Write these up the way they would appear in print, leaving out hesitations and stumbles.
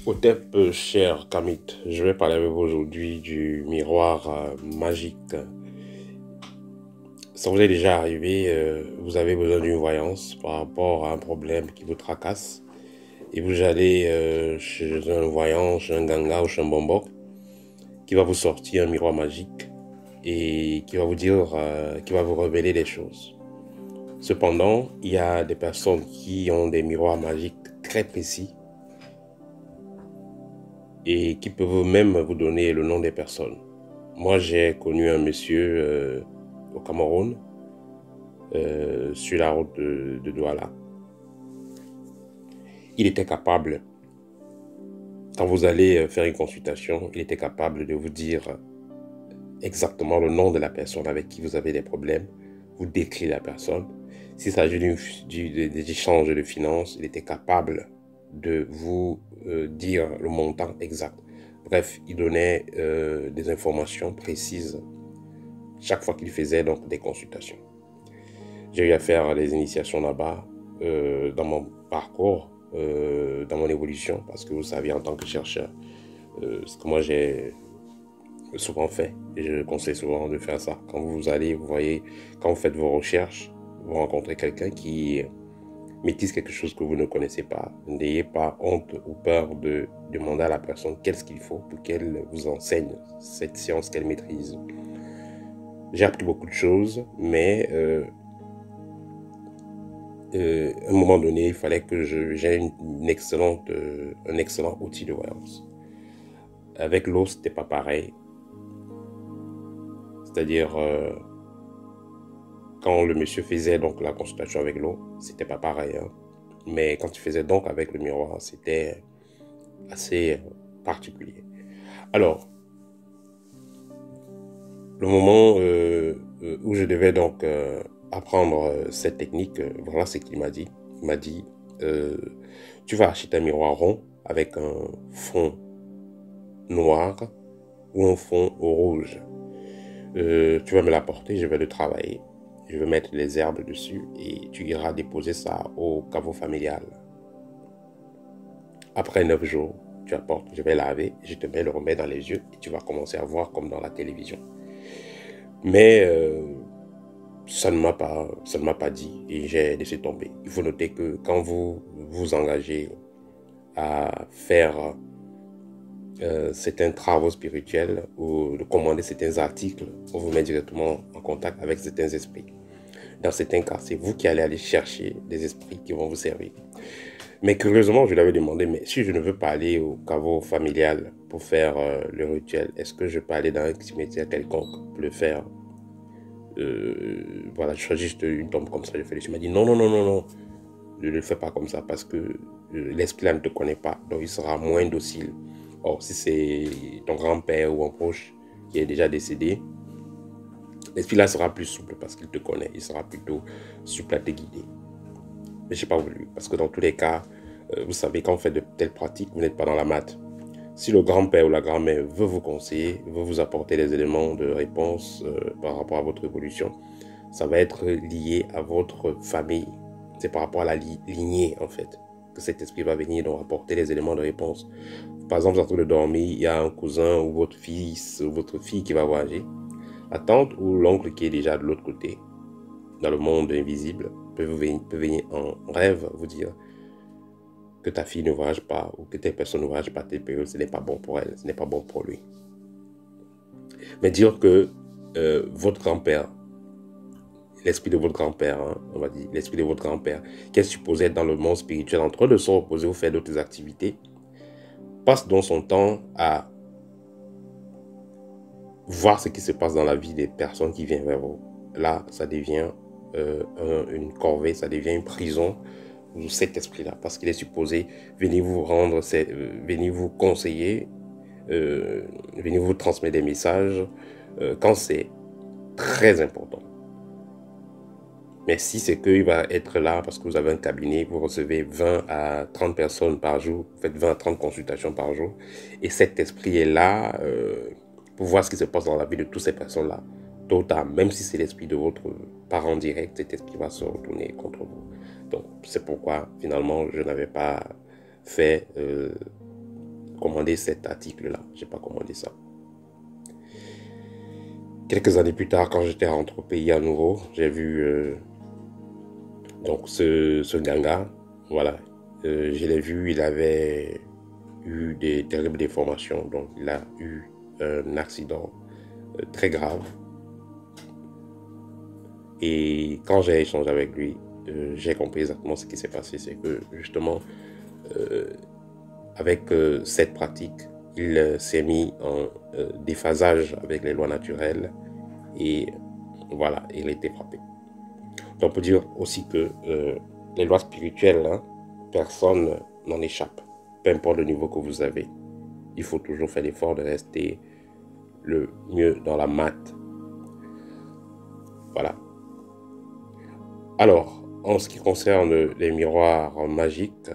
Otep, cher Kamit, je vais parler avec vous aujourd'hui du miroir magique. Ça vous est déjà arrivé, vous avez besoin d'une voyance par rapport à un problème qui vous tracasse et vous allez chez un voyant, chez un ganga ou chez un bombok qui va vous sortir un miroir magique et qui va vous dire, qui va vous révéler des choses. Cependant, il y a des personnes qui ont des miroirs magiques très précis et qui peuvent même vous donner le nom des personnes. Moi, j'ai connu un monsieur au Cameroun, sur la route de Douala. Il était capable, quand vous allez faire une consultation, il était capable de vous dire exactement le nom de la personne avec qui vous avez des problèmes, vous décrire la personne. S'il s'agit des échanges de finances, il était capable de vous dire le montant exact. Bref, il donnait des informations précises chaque fois qu'il faisait donc des consultations. J'ai eu à faire des initiations là-bas dans mon parcours, dans mon évolution, parce que vous savez, en tant que chercheur, ce que moi j'ai souvent fait, et je conseille souvent de faire ça. Quand vous allez, vous voyez, quand vous faites vos recherches, vous rencontrez quelqu'un qui maîtrise quelque chose que vous ne connaissez pas. N'ayez pas honte ou peur de demander à la personne qu'est-ce qu'il faut pour qu'elle vous enseigne cette science qu'elle maîtrise. J'ai appris beaucoup de choses, mais à un moment donné, il fallait que j'ai un excellent outil de voyance. Avec l'eau, c'était pas pareil. C'est-à-dire, quand le monsieur faisait donc la consultation avec l'eau, c'était pas pareil. Hein. Mais quand il faisait donc avec le miroir, c'était assez particulier. Alors, le moment où je devais donc apprendre cette technique, voilà ce qu'il m'a dit. Il m'a dit, tu vas acheter un miroir rond avec un fond noir ou un fond rouge. Tu vas me l'apporter, je vais le travailler. Je vais mettre les herbes dessus et tu iras déposer ça au caveau familial. Après 9 jours, tu apportes, je vais laver, je te mets le remède dans les yeux et tu vas commencer à voir comme dans la télévision. Mais ça ne m'a pas dit et j'ai laissé tomber. Il faut noter que quand vous vous engagez à faire certains travaux spirituels ou de commander certains articles, on vous met directement en contact avec certains esprits. Dans certains cas, c'est vous qui allez aller chercher des esprits qui vont vous servir. Mais curieusement, je lui avais demandé, mais si je ne veux pas aller au caveau familial pour faire le rituel, est-ce que je peux aller dans un cimetière quelconque pour le faire? Voilà, je choisis juste une tombe comme ça, je fais. Il m'a dit, non, non, non, non, non, ne le fais pas comme ça parce que l'esprit là ne te connaît pas, donc il sera moins docile. Or, si c'est ton grand-père ou un proche qui est déjà décédé, l'esprit là sera plus souple parce qu'il te connaît, il sera plutôt souple à te guider. Mais je n'ai pas voulu parce que dans tous les cas, vous savez, quand vous faites de telles pratiques, vous n'êtes pas dans la maths. Si le grand-père ou la grand-mère veut vous conseiller, veut vous apporter des éléments de réponse par rapport à votre évolution, ça va être lié à votre famille. C'est par rapport à la lignée, en fait, que cet esprit va venir donc apporter les éléments de réponse. Par exemple, vous êtes en train de dormir, il y a un cousin ou votre fils ou votre fille qui va voyager. La tante ou l'oncle qui est déjà de l'autre côté, dans le monde invisible, peut venir en rêve vous dire que ta fille ne voyage pas ou que telle personne ne voyage pas à telle période, ce n'est pas bon pour elle, ce n'est pas bon pour lui. Mais dire que votre grand-père, l'esprit de votre grand-père, hein, on va dire, l'esprit de votre grand-père, qui est supposé être dans le monde spirituel, en train de se reposer ou faire d'autres activités, passe donc son temps à voir ce qui se passe dans la vie des personnes qui viennent vers vous. Là, ça devient une corvée, ça devient une prison, cet esprit-là, parce qu'il est supposé venir vous rendre, venir vous conseiller, venir vous transmettre des messages quand c'est très important. Mais si c'est qu'il va être là parce que vous avez un cabinet, vous recevez 20 à 30 personnes par jour, vous faites 20 à 30 consultations par jour, et cet esprit est là pour voir ce qui se passe dans la vie de toutes ces personnes-là. Tôt ou tard, même si c'est l'esprit de votre parent direct, cet esprit va se retourner contre vous. Donc, c'est pourquoi, finalement, je n'avais pas fait commandé cet article-là. Je n'ai pas commandé ça. Quelques années plus tard, quand j'étais rentré au pays à nouveau, j'ai vu donc ce ganga. Voilà. Je l'ai vu, il avait eu des terribles déformations. Donc, il a eu un accident très grave. Et quand j'ai échangé avec lui, j'ai compris exactement ce qui s'est passé. C'est que justement, avec cette pratique, il s'est mis en déphasage avec les lois naturelles et voilà, il a été frappé. Donc on peut dire aussi que les lois spirituelles, hein, personne n'en échappe, peu importe le niveau que vous avez. Il faut toujours faire l'effort de rester le mieux dans la maths. Voilà. Alors, en ce qui concerne les miroirs magiques,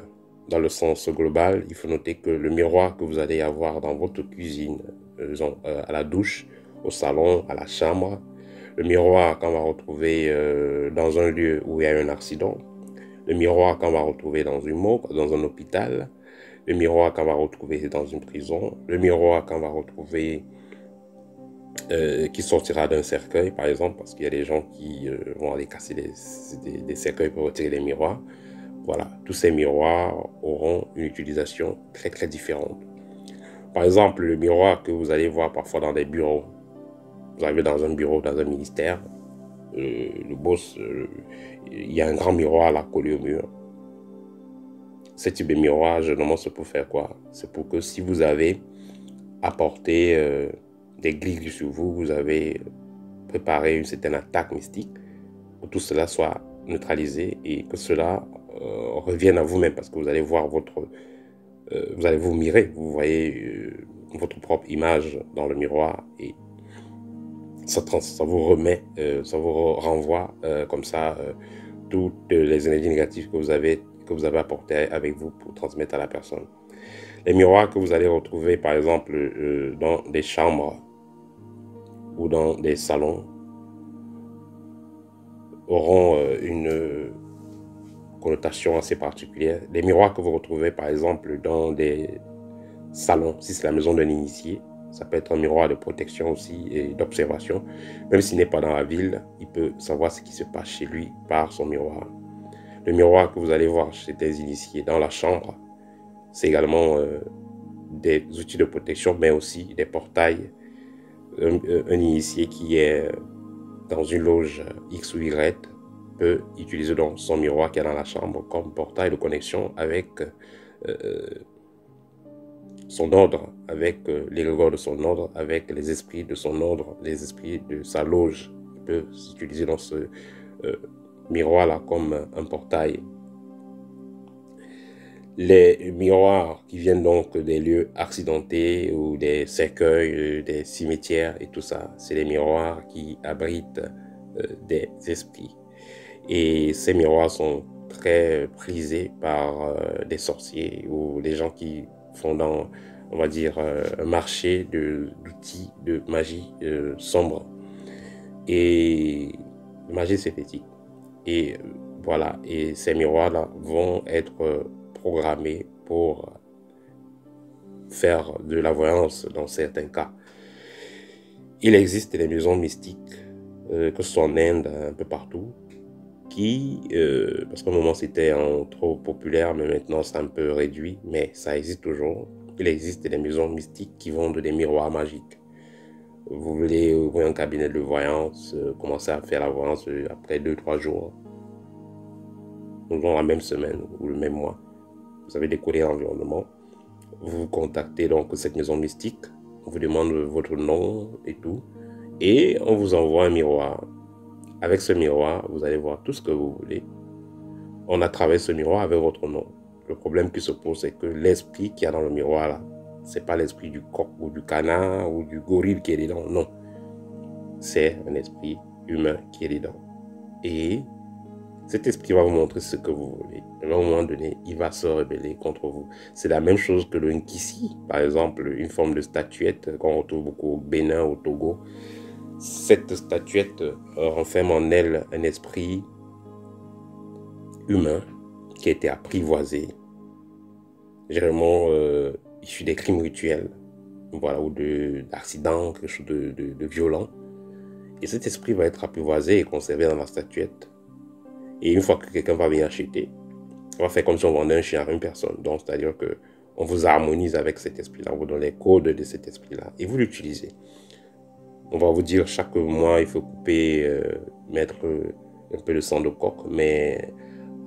dans le sens global, il faut noter que le miroir que vous allez avoir dans votre cuisine, à la douche, au salon, à la chambre, le miroir qu'on va retrouver dans un lieu où il y a eu un accident, le miroir qu'on va retrouver dans une morgue, dans un hôpital, le miroir qu'on va retrouver dans une prison, le miroir qu'on va retrouver qui sortira d'un cercueil, par exemple, parce qu'il y a des gens qui vont aller casser des cercueils pour retirer les miroirs. Voilà, tous ces miroirs auront une utilisation très très différente. Par exemple, le miroir que vous allez voir parfois dans des bureaux. Vous arrivez dans un bureau, dans un ministère, le boss, il y a un grand miroir là collé au mur. Ce type de miroir, généralement, c'est pour faire quoi? C'est pour que si vous avez apporté des grilles sur vous, vous avez préparé une certaine attaque mystique, que tout cela soit neutralisé et que cela revienne à vous-même parce que vous allez voir vous allez vous mirer, vous voyez votre propre image dans le miroir et ça vous remet, ça vous renvoie comme ça toutes les énergies négatives que vous avez apportées avec vous pour transmettre à la personne. Les miroirs que vous allez retrouver par exemple dans des chambres ou dans des salons auront une connotation assez particulière. Les miroirs que vous retrouvez par exemple dans des salons, si c'est la maison d'un initié, ça peut être un miroir de protection aussi et d'observation. Même s'il n'est pas dans la ville, il peut savoir ce qui se passe chez lui par son miroir. Le miroir que vous allez voir chez des initiés dans la chambre, c'est également des outils de protection, mais aussi des portails. Un initié qui est dans une loge X ou Y peut utiliser donc son miroir qui est dans la chambre comme portail de connexion avec son ordre, avec l'égrégore de son ordre, avec les esprits de son ordre, les esprits de sa loge. Il peut s'utiliser dans ce miroir-là comme un portail. Les miroirs qui viennent donc des lieux accidentés ou des cercueils, des cimetières et tout ça, c'est les miroirs qui abritent des esprits. Et ces miroirs sont très prisés par des sorciers ou des gens qui font dans, on va dire, un marché d'outils de magie sombre et de magie synthétique. Et voilà, et ces miroirs-là vont être programmés pour faire de la voyance dans certains cas. Il existe des maisons mystiques, que ce soit en Inde, un peu partout, qui, parce qu'à un moment c'était trop populaire, mais maintenant c'est un peu réduit, mais ça existe toujours. Il existe des maisons mystiques qui vendent des miroirs magiques. Vous voulez ouvrir un cabinet de voyance, commencer à faire la voyance après 2-3 jours, ou dans la même semaine ou le même mois. Vous avez découvert l'environnement. Vous contactez donc cette maison mystique, on vous demande votre nom et tout, et on vous envoie un miroir. Avec ce miroir, vous allez voir tout ce que vous voulez. On a travaillé ce miroir avec votre nom. Le problème qui se pose, c'est que l'esprit qu'il y a dans le miroir là, c'est pas l'esprit du coq ou du canard ou du gorille qui est dedans, non. C'est un esprit humain qui est dedans. Et cet esprit va vous montrer ce que vous voulez. À un moment donné, il va se rebeller contre vous. C'est la même chose que le Nkisi, par exemple, une forme de statuette qu'on retrouve beaucoup au Bénin, au Togo. Cette statuette renferme en elle un esprit humain qui a été apprivoisé, généralement issus des crimes rituels, voilà, ou d'accidents, quelque chose de violent. Et cet esprit va être apprivoisé et conservé dans la statuette. Et une fois que quelqu'un va venir acheter, on va faire comme si on vendait un chien à une personne. Donc, c'est-à-dire que on vous harmonise avec cet esprit-là, on vous donne les codes de cet esprit-là et vous l'utilisez. On va vous dire chaque mois, il faut couper, mettre un peu de sang de coq, mais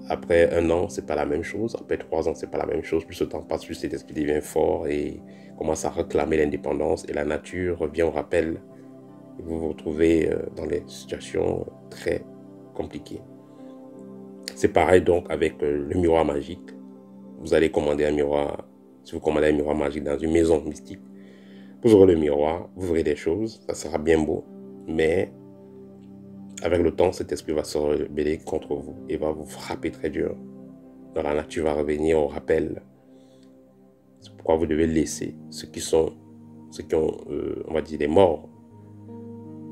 après 1 an, c'est pas la même chose. Après 3 ans, c'est pas la même chose. Plus le temps passe, plus cet esprit devient fort et commence à réclamer l'indépendance et la nature revient au rappel. Et vous vous retrouvez dans des situations très compliquées. C'est pareil donc avec le miroir magique. Vous allez commander un miroir. Si vous commandez un miroir magique dans une maison mystique, vous aurez le miroir, vous verrez des choses, ça sera bien beau, mais avec le temps, cet esprit va se rebeller contre vous et va vous frapper très dur. Dans la nature va revenir au rappel. C'est pourquoi vous devez laisser ceux qui ont, on va dire, des morts.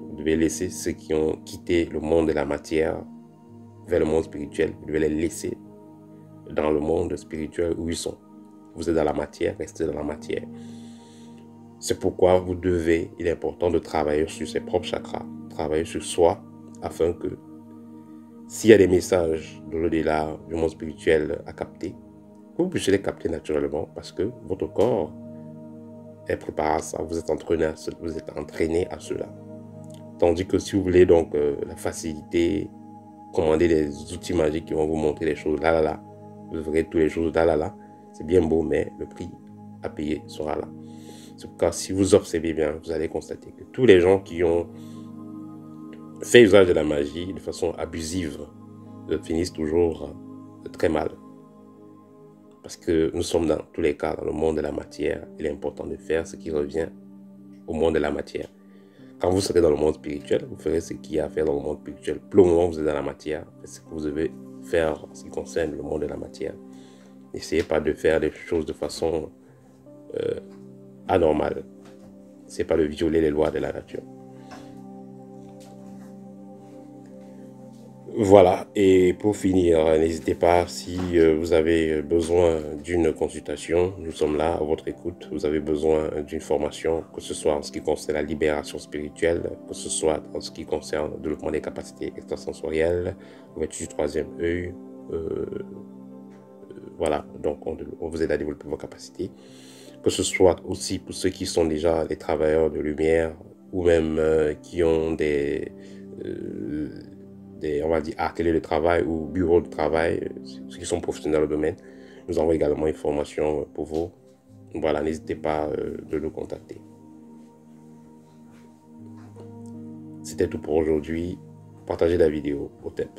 Vous devez laisser ceux qui ont quitté le monde de la matière vers le monde spirituel. Vous devez les laisser dans le monde spirituel où ils sont. Vous êtes dans la matière, restez dans la matière. C'est pourquoi il est important de travailler sur ses propres chakras, travailler sur soi, afin que s'il y a des messages de l'au-delà, du monde spirituel à capter, vous puissiez les capter naturellement parce que votre corps est préparé à ça, vous êtes entraîné à cela. Tandis que si vous voulez donc la facilité, commander des outils magiques qui vont vous montrer les choses là, vous verrez toutes les choses là, c'est bien beau, mais le prix à payer sera là. C'est pourquoi si vous observez bien, vous allez constater que tous les gens qui ont fait usage de la magie de façon abusive finissent toujours très mal. Parce que nous sommes dans tous les cas dans le monde de la matière. Il est important de faire ce qui revient au monde de la matière. Quand vous serez dans le monde spirituel, vous ferez ce qu'il y a à faire dans le monde spirituel. Pour le moment, vous êtes dans la matière. C'est ce que vous devez faire en ce qui concerne le monde de la matière. N'essayez pas de faire des choses de façon anormale. N'essayez pas de violer les lois de la nature. Voilà, et pour finir, n'hésitez pas si vous avez besoin d'une consultation, nous sommes là à votre écoute. Vous avez besoin d'une formation, que ce soit en ce qui concerne la libération spirituelle, que ce soit en ce qui concerne le développement des capacités extrasensorielles, ouverture du troisième œil. Voilà, donc on vous aide à développer vos capacités. Que ce soit aussi pour ceux qui sont déjà des travailleurs de lumière ou même qui ont on va dire, ateliers de travail ou bureaux de travail, ceux qui sont professionnels au domaine. Nous avons également une formation pour vous. Voilà, n'hésitez pas de nous contacter. C'était tout pour aujourd'hui. Partagez la vidéo au TEP.